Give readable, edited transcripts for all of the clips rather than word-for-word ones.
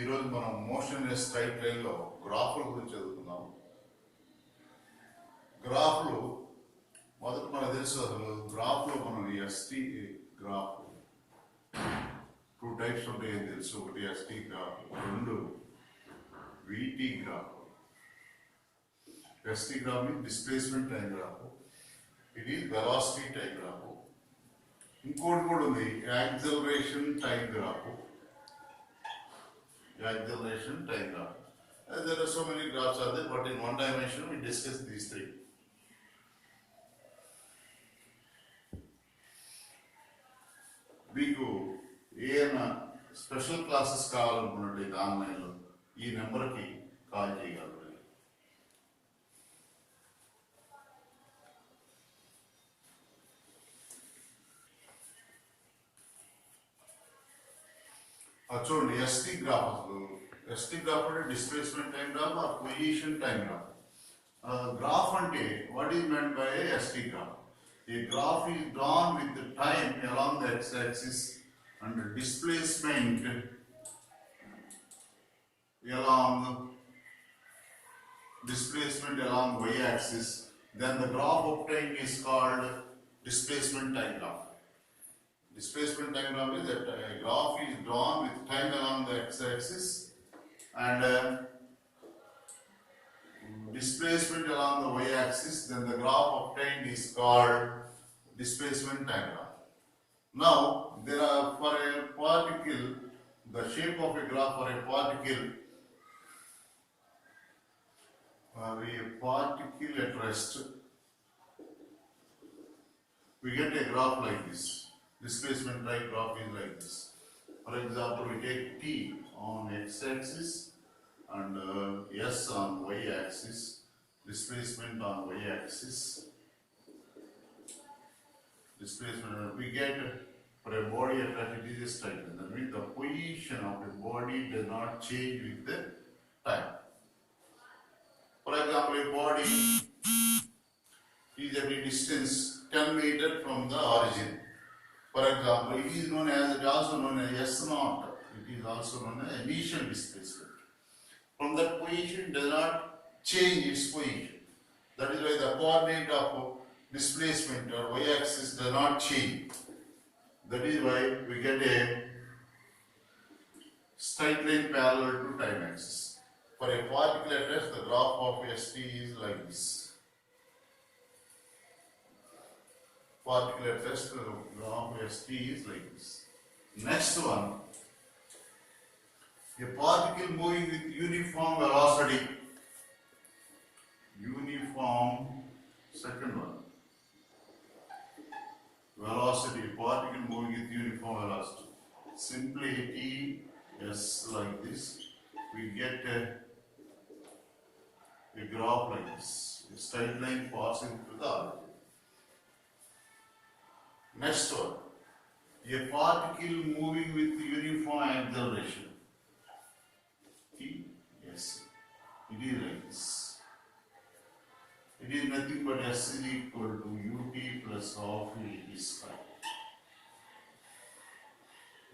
ఈరోజు మనం motionless straight లైన్లో గ్రాఫ్ల గురించి చదువుతున్నాం. గ్రాఫ్లు మొదట మనకు తెలుసు, అసలు గ్రాఫ్లో మనం ఎస్టీ గ్రాఫ్ 2 టైప్స్ ఉంటాయని తెలుసు. ఒకటి ST graph, 2 వీటీ graph. ST graph ని డిస్ప్లేస్మెంట్ టైం గ్రాఫ్, ఇది వెలాసిటీ టైం గ్రాఫ్. ఇంకోటి కూడా ఉంది, acceleration time graph. Acceleration time graph. There are so many graphs are there, but in one dimension we discuss these 3. మీకు ఏమైనా special classes కావాలనుకున్నట్లయితే ఆన్లైన్లో ఈ నెంబర్కి కాల్ చేయగలరు. చూడండి, ఎస్టీ గ్రాఫ్. ఎస్టీ గ్రాఫ్ అంటే displacement time graph or position time graph. Graph అంటే what is meant by ST graph? A graph is drawn with the time along the x-axis and displacement along y-axis. Then the graph obtained is called displacement time graph. Displacement time graph is that a graph is drawn with time along the x-axis and displacement along the y-axis. Then the graph obtained is called displacement time graph. Now, there are, for a particle, the shape of a graph for a particle at rest, we get a graph like this. Displacement time graph is like this. For example, we take t on x-axis and s on y-axis, displacement on y-axis. Displacement, we get for a body at rest, it is a straight line. That means the position of the body does not change with the time. For example, a body is at a distance 10 meters from the origin. For example, it is also known as S naught. It is also known as initial displacement. From that position does not change its position. That is why the coordinate of displacement or y-axis does not change. That is why we get a straight line parallel to time axis. For a particle at rest, the graph of ST is like this. Particle at rest, the graph of ST is like this. Next one, a particle moving with uniform velocity. Second one, velocity, particle moving with uniform velocity. Simply T S like this, we get a graph like this, a straight line passing through the origin. Next one, a particle moving with uniform acceleration. T S, it is like this. It is nothing but S is equal to ut plus half at square.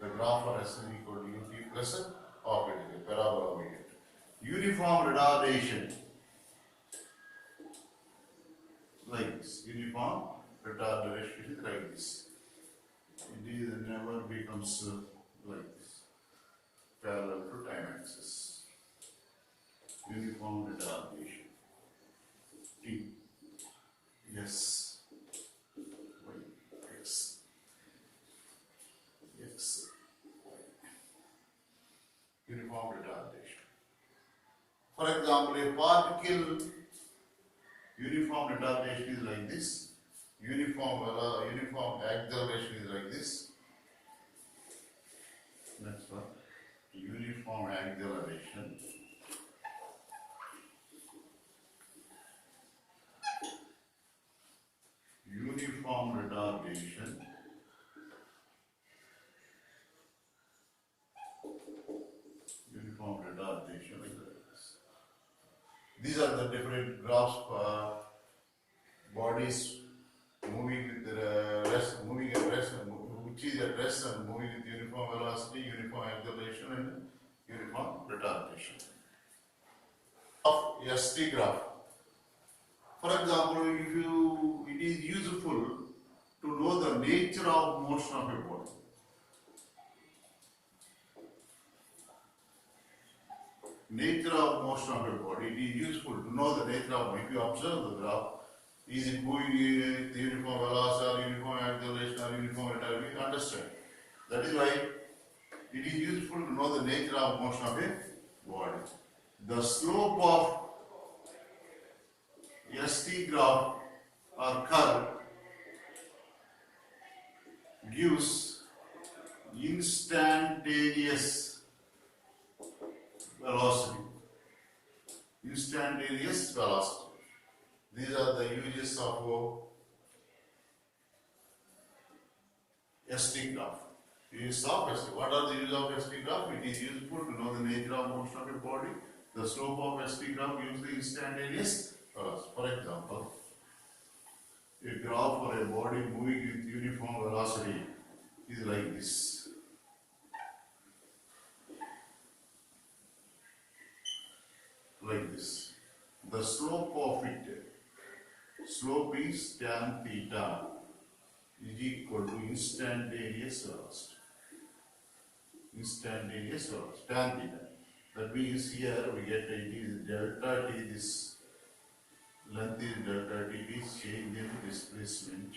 The graph for S is equal to ut plus half at the parabola we get. Uniform retardation, like this. Uniform retardation is like this. It is never becomes like this, parallel to time axis. Uniform retardation. T, S, Y, X, X, Y. Uniform retardation. For example, a particle uniform retardation is like this. Uniform acceleration is like this. Next one, uniform acceleration. Uniform retardation. Uniform retardation like this. These are the different graphs for bodies moving with the rest, moving at rest, which is at rest and moving with uniform velocity, uniform acceleration, and uniform retardation. Of ST graph. For example, it is useful to know the nature of motion of a body. Nature of motion of a body, it is useful to know the nature of, if you observe the graph, is it moving with uniform velocity or uniform acceleration or uniform retardation, you understand. That is why it is useful to know the nature of motion of a body. The slope of ST graph or curve gives instantaneous velocity. Instantaneous velocity. These are the uses of ST graph. Use of ST. What are the uses of ST graph? It is useful to know the nature of motion of a body. The slope of ST graph gives the instantaneous velocity. For example, a graph for a body moving with uniform velocity is like this. Like this. The slope of it, slope is tan theta, is equal to instantaneous velocity. Instantaneous velocity, tan theta. That means here we get it is delta t, this length is delta t, is change in displacement.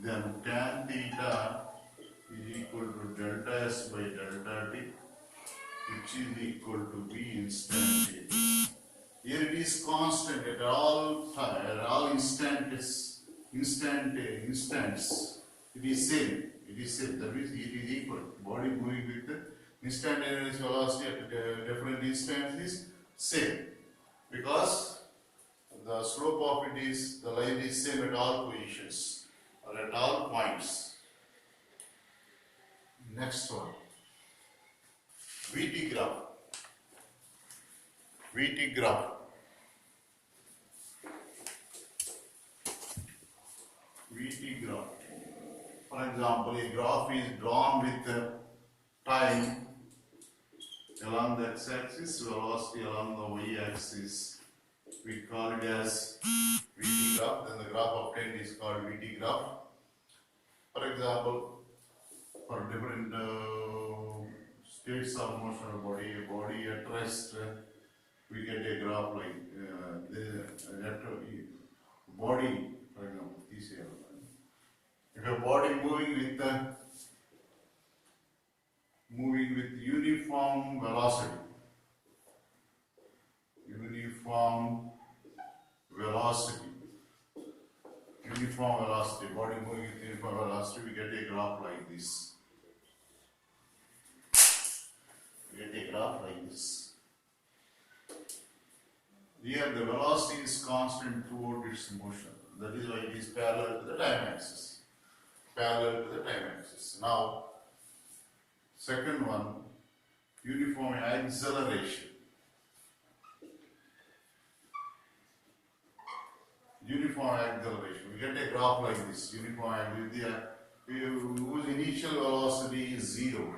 Then tan theta is equal to delta s by delta t, which is equal to v instantaneous. Here it is constant at all time, at all instants. It is same. It is same. That means it is equal. Body moving with the instantaneous velocity at different instants is same, because the slope of it is, the line is same at all positions or at all points. Next one, VT graph. VT graph. VT graph. For example, a graph is drawn with time along the x-axis, velocity along the y-axis. We call it as VT graph. Then the graph obtained is called VT graph. For example, for different states of motion of a body at rest, we get a graph like the body, for example, this here. If a body moving with uniform velocity, body moving with uniform velocity, we get a graph like this. Here the velocity is constant throughout its motion. That is why it is parallel to the time axis. Now, second one, uniform acceleration. We get a graph like this. Whose initial velocity is 0.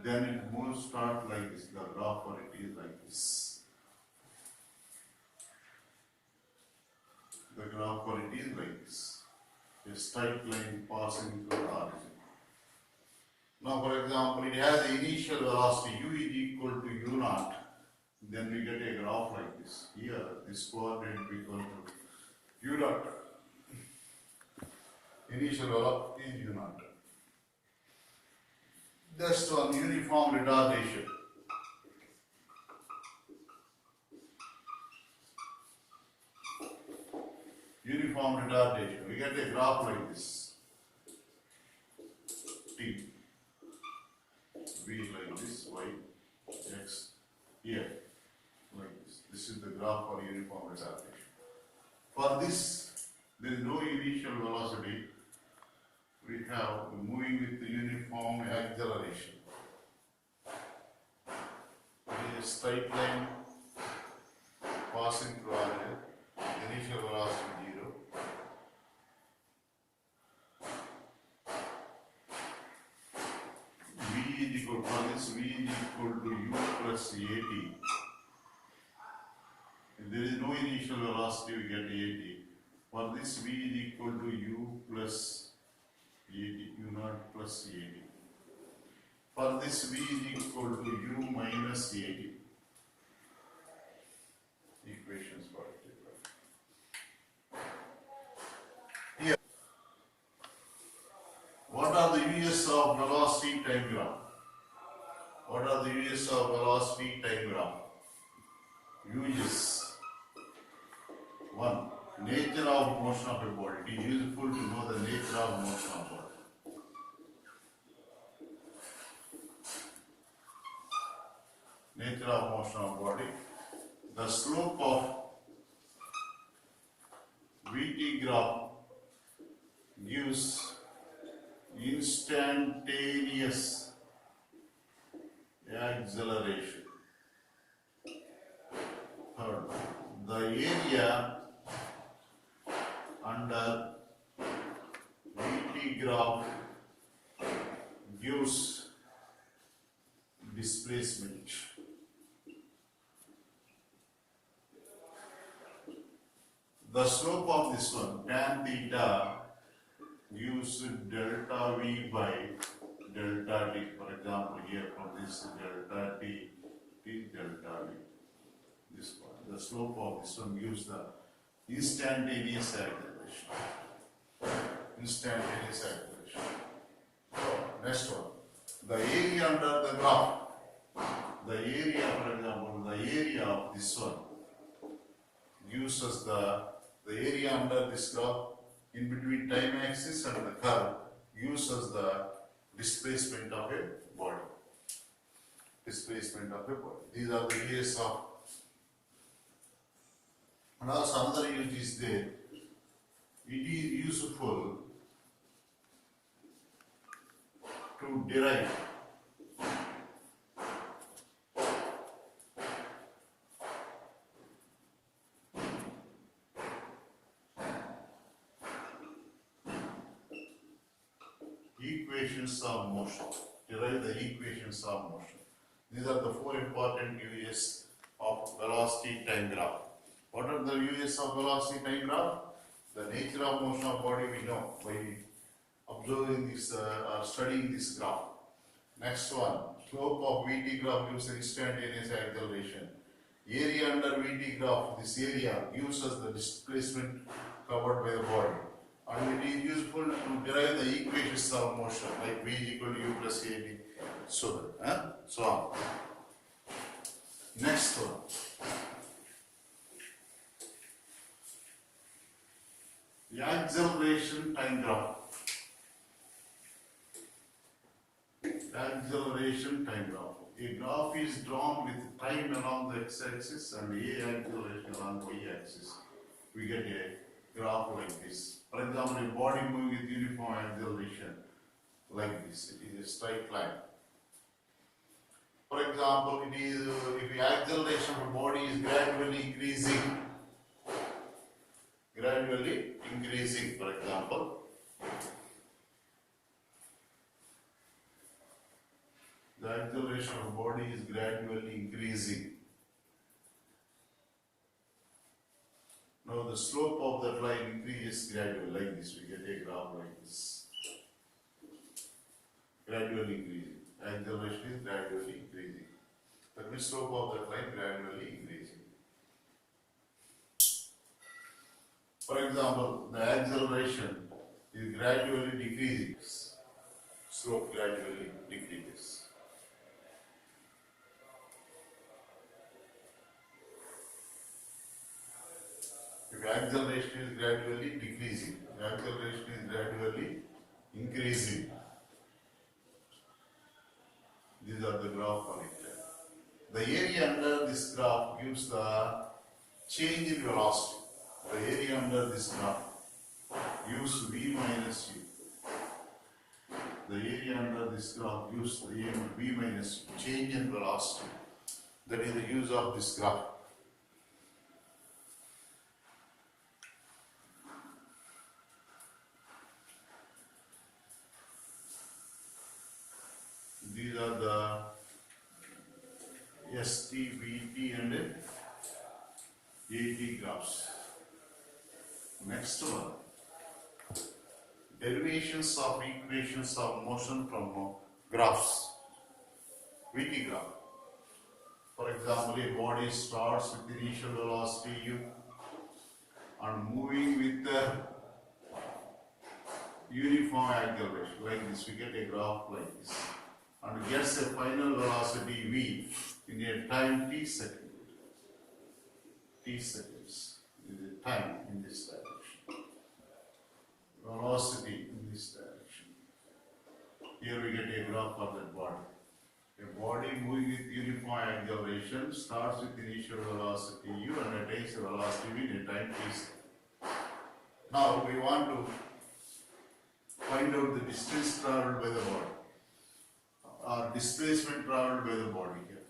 Then it moves start like this. The graph for it is like this. A straight line passing through the origin. Now, for example, it has the initial velocity u is equal to u0. Then we get a graph like this. Here, this coordinate will be equal to u0. Initial velocity is u0. Next one, uniform retardation. We get a graph like this. T. V like this, Y, X, here, like this. This is the graph for uniform retardation. For this, there is no initial velocity. We have moving with the uniform acceleration. It is a straight line passing through origin. Initial velocity 0. equal to u plus at. If there is no initial velocity, we get at. For this, v is equal to u plus at, u naught plus at. For this, v is equal to u minus at. Equations for it. Here, what are the uses of velocity time graph? What are the uses of velocity time graph? Uses. 1. Nature of motion of a body. It is useful to know the nature of motion of body. Nature of motion of body. The slope of VT graph gives instantaneous acceleration. Third, the area under VT graph gives displacement. The slope of this one, tan theta, gives delta V by delta T. For example, here from this delta T is delta V. This one, the slope of this one gives the instantaneous acceleration. Instantaneous acceleration. Next one, the area under the graph. The area, for example, the area of this one gives us the area under this graph in between time axis and the curve gives us the displacement of a body. Displacement of a body. These are the uses of. And also another use is there. It is useful to derive equations of motion. Derive the equations of motion. These are the 4 important uses of velocity time graph. What are the uses of velocity time graph? The nature of motion of body we know by observing this or studying this graph. Next one, slope of VT graph gives instantaneous acceleration. Area under VT graph, this area gives us the displacement covered by the body. And it is useful to derive the equations of motion like v is equal to u plus at, so on. Next one. The acceleration time graph. Acceleration time graph. A graph is drawn with time along the x-axis and a acceleration along the y-axis. We get a graph like this. For example, a body moving with uniform acceleration like this. It is a straight line. For example, it is if the acceleration of a body is gradually increasing, for example, the acceleration of a body is gradually increasing. Now the slope of that line increases gradually like this. We get a graph like this. Gradually increasing. Acceleration is gradually increasing. That means slope of that line gradually increasing. For example, the acceleration is gradually decreasing. Slope gradually decreases. If acceleration is gradually decreasing, the acceleration is gradually increasing. These are the graph on it. The area under this graph gives the change in velocity. The area under this graph gives v minus u. The area under this graph gives the v minus u, change in velocity. That is the use of this graph. These are the graphs. Next one, derivations of equations of motion from graphs. VT graph. For example, a body starts with initial velocity u and moving with the uniform acceleration like this. We get a graph like this and gets a final velocity v in a time t seconds. T seconds is the time in this direction. Velocity in this direction. Here we get a graph for that body. A body moving with uniform acceleration starts with initial velocity u and attains a velocity v in a time t seconds. Now we want to find out the distance traveled by the body or displacement traveled by the body here.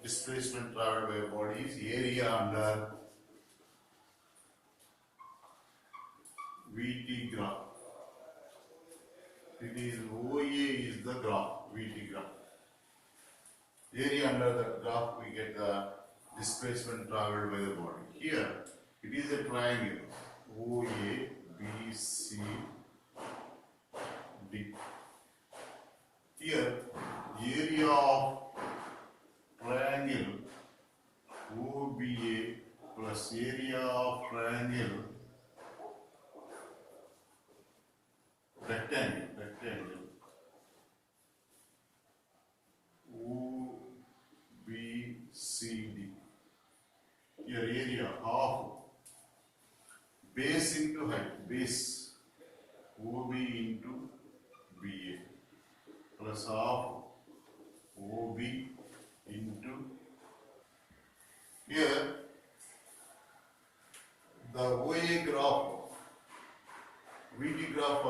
Displacement traveled by a body is area under VT graph. It is OA is the graph, VT graph. Area under the graph we get the displacement traveled by the body. Here it is a triangle OA, B, C, D. Here area of triangle OBA plus area of triangle rectangle OBCD. Here area half base into height, base OB into BA plus half OB into here the OA graph, VT graph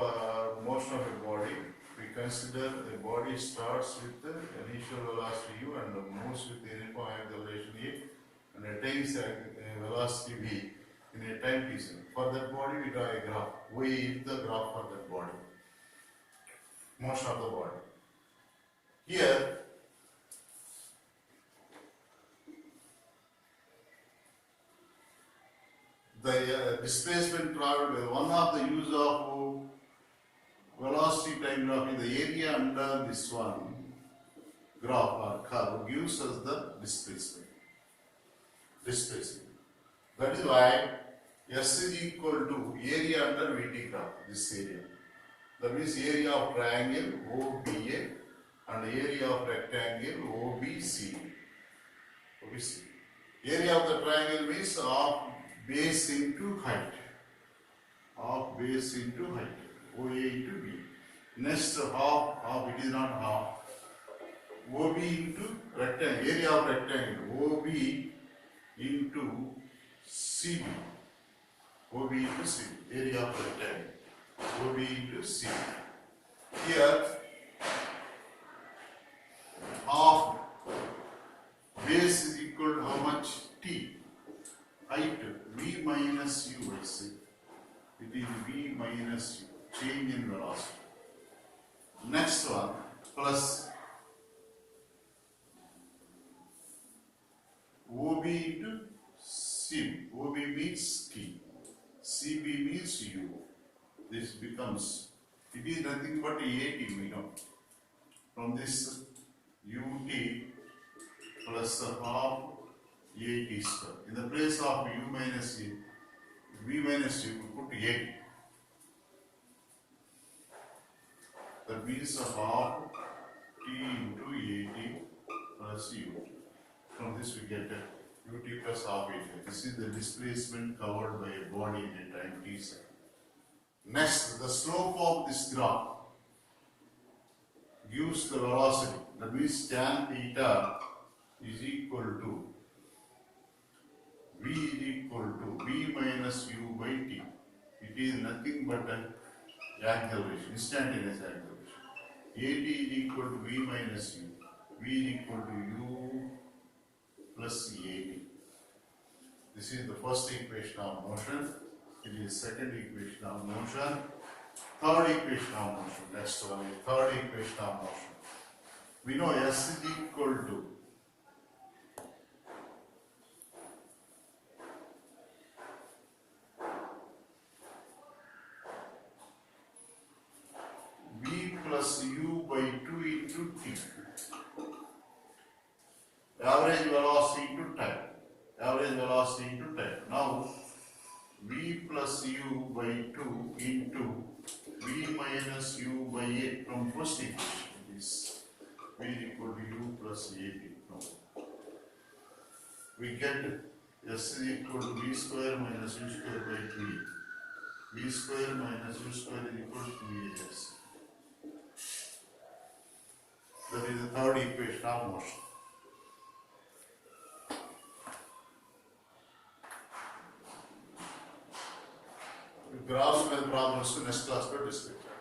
motion of a body. We consider the body starts with the initial velocity u and moves with the uniform acceleration a and attains a velocity v in a time t second. For that body we draw a graph. OA is the graph for that body, motion of the body. Here the displacement traveled by one of the use of velocity time graph in the area under this one graph or curve gives us the displacement. That is why S is equal to area under VT graph, this area. That means area of triangle OBA and area of rectangle OBC. Area of the triangle means of base into height. Of base into height. OA into B. Next half, it is not half. OB into rectangle, area of rectangle. OB into CB. OB into CB, area of rectangle. OB into CB. Here, half base is equal to how much? T. Height V minus U, I say. It is V minus U, change in velocity. Next one, plus OB into CB. OB means T. CB means U. This becomes, it is nothing but AT, we know. From this UT plus half AT square. In the place of U minus A, V minus U, we put AT. That means half T into AT plus U. From this we get UT plus half AT. This is the displacement covered by a body in a time t second. Next, the slope of this graph gives the velocity. That means tan theta is equal to V is equal to V minus U by T. It is nothing but an acceleration, instantaneous acceleration. AT is equal to V minus U. V is equal to U plus AT. This is the first equation of motion. It is second equation of motion. Third equation of motion. Next one is third equation of motion. We know S is equal to plus u by 2 into v minus u by a from first equation. It is v equal to u plus ab. No. We get s is equal to v square minus u square by 3. V square minus u square is equal to Vs. That is the third equation of motion. Graphs and problems to next class to discuss.